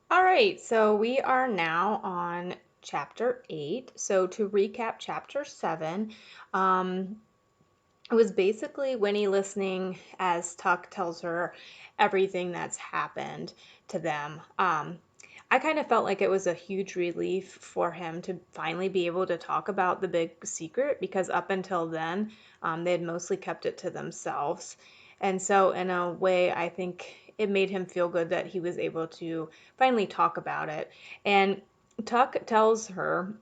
All right, so we are now on chapter 8. So to recap chapter 7, um, it was basically Winnie listening as Tuck tells her everything that's happened to them. I kind of felt like it was a huge relief for him to finally be able to talk about the big secret because up until then, they had mostly kept it to themselves. And so, in a way, I think it made him feel good that he was able to finally talk about it. And Tuck tells her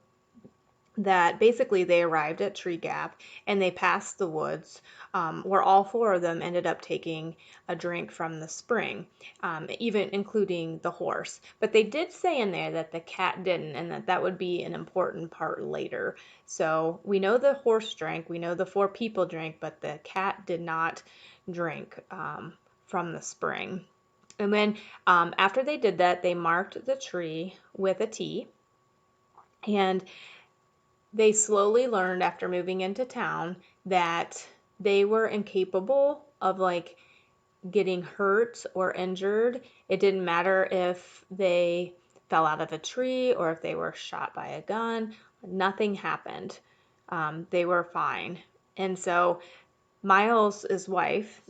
that basically they arrived at Tree Gap and they passed the woods where all four of them ended up taking a drink from the spring, even including the horse. But they did say in there that the cat didn't and that that would be an important part later. So we know the horse drank, we know the four people drank, but the cat did not drink from the spring. And then after they did that, they marked the tree with a T. And they slowly learned after moving into town that they were incapable of like getting hurt or injured. It didn't matter if they fell out of a tree or if they were shot by a gun. Nothing happened. They were fine. And so Miles' wife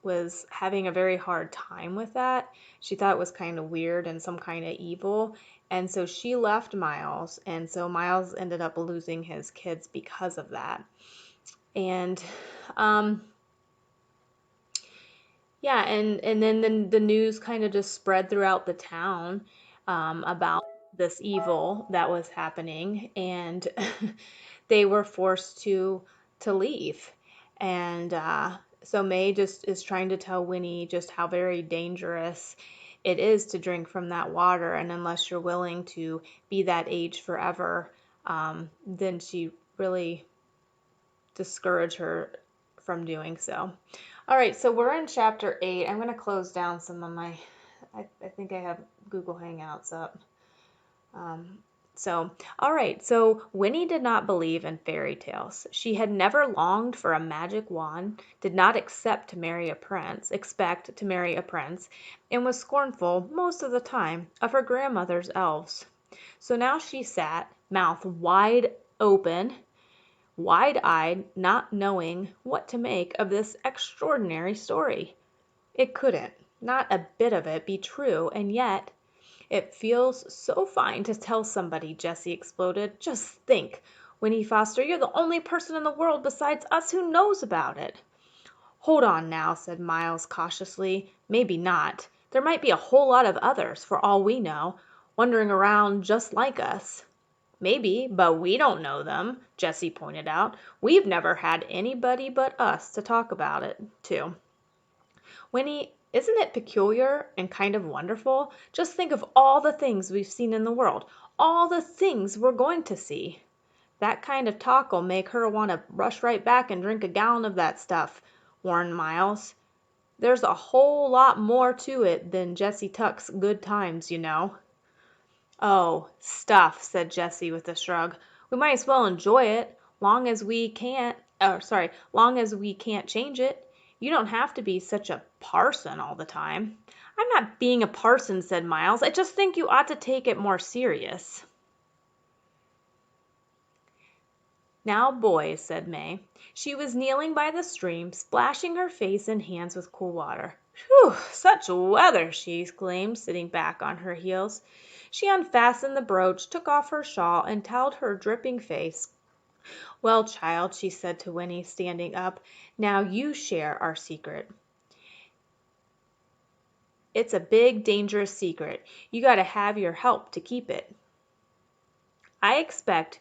was having a very hard time with that. She thought it was kind of weird and some kind of evil. And so she left Miles. And so Miles ended up losing his kids because of that. And um, yeah, and then the news kind of just spread throughout the town about this evil that was happening. And they were forced to leave. And so May just is trying to tell Winnie just how very dangerous it is to drink from that water, and unless you're willing to be that age forever, then she really discouraged her from doing so. All right, so we're in chapter 8. I'm going to close down some of my, I think I have Google Hangouts up. Um, all right, so Winnie did not believe in fairy tales. She had never longed for a magic wand, did not expect to marry a prince, and was scornful most of the time of her grandmother's elves. So now she sat, mouth open, wide-eyed, not knowing what to make of this extraordinary story. It couldn't, not a bit of it, be true, and yet it feels so fine to tell somebody, Jessie exploded. Just think, Winnie Foster, you're the only person in the world besides us who knows about it. Hold on now, said Miles cautiously. Maybe not. There might be a whole lot of others, for all we know, wandering around just like us. Maybe, but we don't know them, Jessie pointed out. We've never had anybody but us to talk about it to. Winnie, isn't it peculiar and kind of wonderful? Just think of all the things we've seen in the world, all the things we're going to see. That kind of talk'll make her want to rush right back and drink a gallon of that stuff, warned Miles. There's a whole lot more to it than Jessie Tuck's good times, you know. Oh, stuff, said Jessie with a shrug. We might as well enjoy it, long as we can't change it. You don't have to be such a parson all the time. I'm not being a parson, said Miles. I just think you ought to take it more serious. Now, boys, said May. She was kneeling by the stream, splashing her face and hands with cool water. Whew, such weather, she exclaimed, sitting back on her heels. She unfastened the brooch, took off her shawl, and toweled her dripping face. Well, child, she said to Winnie, standing up, now you share our secret. It's a big, dangerous secret. You got to have your help to keep it. I expect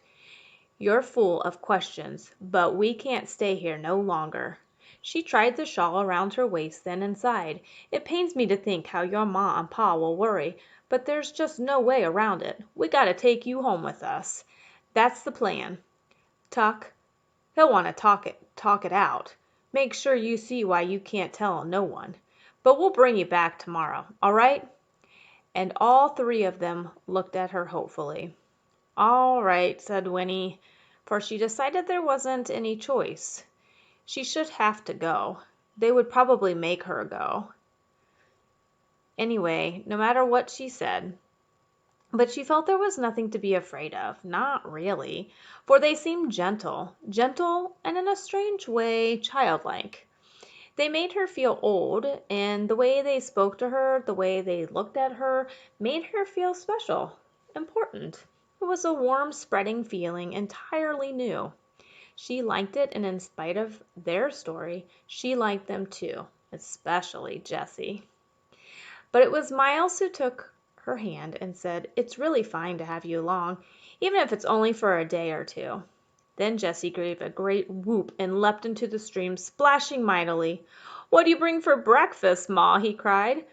you're full of questions, but we can't stay here no longer. She tried the shawl around her waist then and sighed. It pains me to think how your ma and pa will worry, but there's just no way around it. We gotta take you home with us. That's the plan. Tuck, he'll want to talk it out. Make sure you see why you can't tell no one. But we'll bring you back tomorrow, all right? And all three of them looked at her hopefully. All right, said Winnie, for she decided there wasn't any choice. She should have to go. They would probably make her go. anyway, no matter what she said. But she felt there was nothing to be afraid of, not really, for they seemed gentle, gentle and in a strange way childlike. They made her feel old, and the way they spoke to her, the way they looked at her, made her feel special, important. It was a warm, spreading feeling, entirely new. She liked it, and in spite of their story, she liked them too, especially Jessie. But it was Miles who took her hand and said, "It's really fine to have you along, even if it's only for a day or two." Then Jessie gave a great whoop and leapt into the stream, splashing mightily. "What do you bring for breakfast, Ma?" he cried.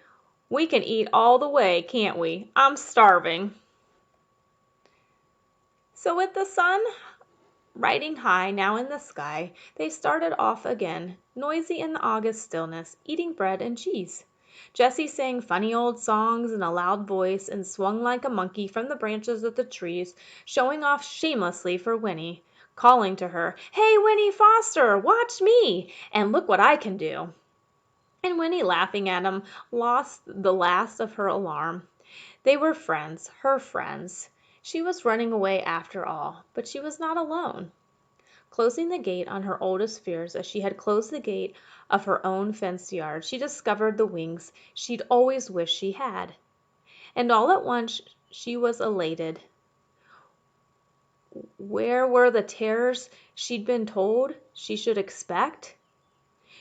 "We can eat all the way, can't we? I'm starving." So with the sun riding high now in the sky, they started off again, noisy in the August stillness, eating bread and cheese. Jessie sang funny old songs in a loud voice and swung like a monkey from the branches of the trees, showing off shamelessly for Winnie, calling to her, "Hey, Winnie Foster, watch me, and look what I can do." And Winnie, laughing at him, lost the last of her alarm. They were friends, her friends. She was running away after all, but she was not alone. Closing the gate on her oldest fears as she had closed the gate of her own fenced yard, she discovered the wings she'd always wished she had. And all at once she was elated. Where were the terrors she'd been told she should expect?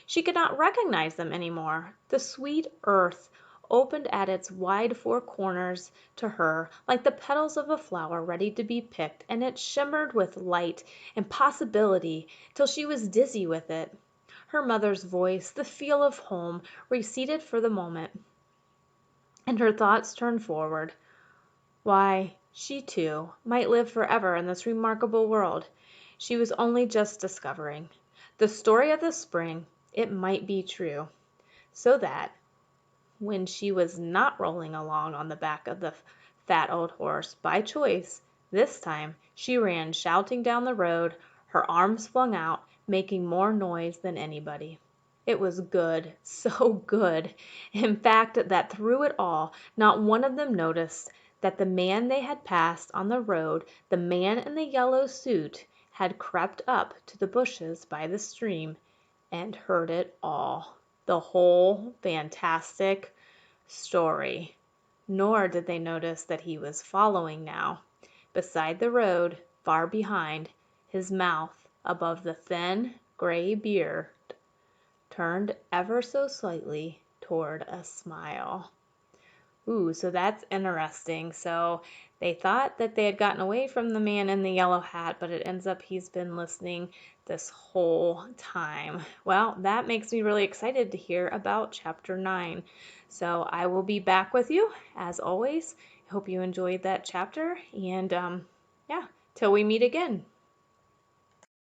She could not recognize them any more. The sweet earth opened at its wide four corners to her like the petals of a flower ready to be picked, and it shimmered with light and possibility till she was dizzy with it. Her mother's voice, the feel of home, receded for the moment, and her thoughts turned forward. Why, she, too, might live forever in this remarkable world she was only just discovering. The story of the spring, it might be true, so that, when she was not rolling along on the back of the fat old horse by choice, this time she ran shouting down the road, her arms flung out, making more noise than anybody. It was good, so good, in fact, that through it all not one of them noticed that the man they had passed on the road, the man in the yellow suit, had crept up to the bushes by the stream and heard it all, the whole fantastic story. Nor did they notice that he was following now, beside the road, far behind, his mouth above the thin, gray beard turned ever so slightly toward a smile. Ooh, so that's interesting. So they thought that they had gotten away from the man in the yellow hat, but it ends up he's been listening this whole time. Well, that makes me really excited to hear about chapter 9. So I will be back with you as always. I hope you enjoyed that chapter, and yeah, till we meet again.